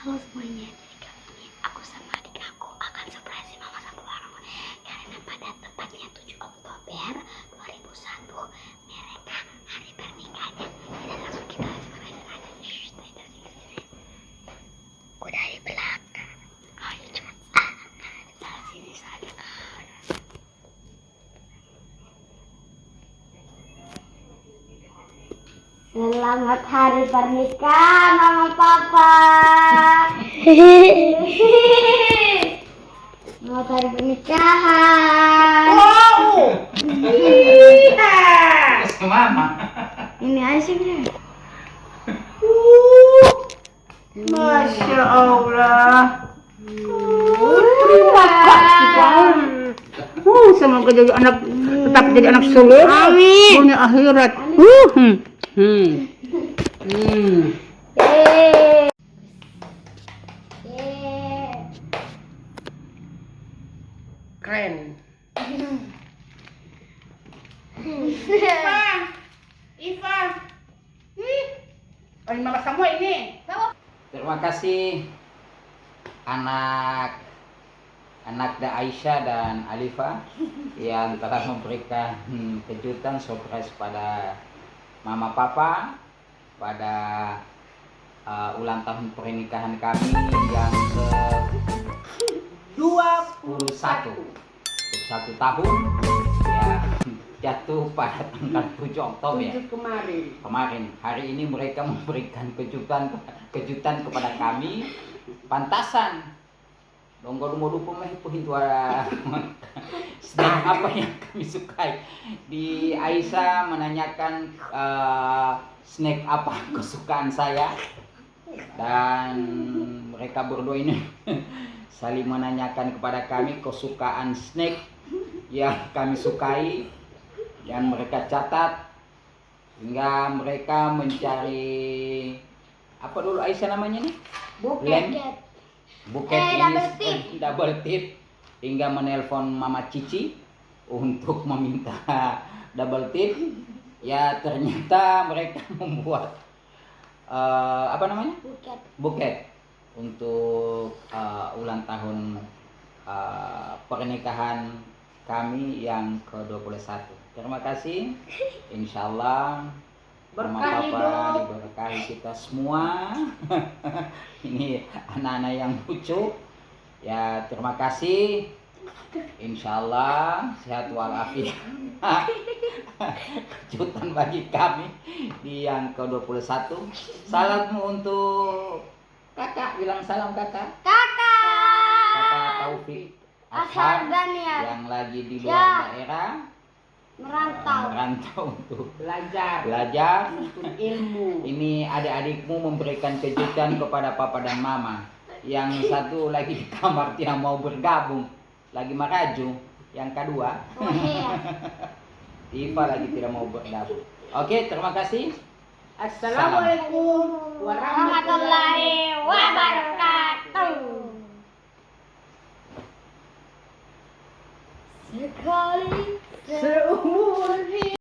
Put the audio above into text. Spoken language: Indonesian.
Halo semuanya, jadi kali ini aku sama adik aku akan surprise mama sama orang karena pada tepatnya 7 Oktober 2001 mereka hari pernikahannya. Jadi langsung kita surprise aja. Aku dari belakang. Ayo cepat. Dari sini saja. Selamat hari pernikahan Mama Papa. Selamat hari pernikahan. Wow. Mama. Ini asiknya. Masya Allah. Semoga jadi anak, tetap jadi anak soleh. Amin. Dunia akhirat. Keren. Iva. Oh, ini mama kamu ini. Terima kasih anak Aisyah dan Alifa yang telah memberikan kejutan surprise pada Mama Papa pada ulang tahun pernikahan kami yang ke-21 tahun ya, jatuh pada tanggal 7 Oktober kemarin. Hari ini mereka memberikan kejutan kepada kami. Pantasan dong mau lupa mahipuhin tua snack apa yang kami sukai. Di Aisyah menanyakan snack apa kesukaan saya, dan mereka berdua ini saling menanyakan kepada kami kesukaan snack yang kami sukai, dan mereka catat hingga mereka mencari apa dulu Aisyah namanya nih? Buket ini double tip, hingga menelpon Mama Cici untuk meminta double tip. Ya ternyata mereka membuat apa namanya? Buket untuk ulang tahun pernikahan kami yang ke-21. Terima kasih. Insyaallah Mama Papa diberkahi kita semua. Ini anak-anak yang lucu. Ya terima kasih. Insyaallah sehat walafiat. Kejutan bagi kami di yang ke-21. Salammu untuk kakak, bilang salam kakak. Kakak Taufik Ashar yang lagi di luar daerah. Merantau untuk belajar untuk ilmu. Ini adik-adikmu memberikan kejutan kepada papa dan mama. Yang satu lagi di kamar tidak mau bergabung, lagi meraju. Yang kedua Iva lagi tidak mau bergabung. Oke, terima kasih. Assalamualaikum warahmatullahi wabarakatuh. Sekali seumur hidup.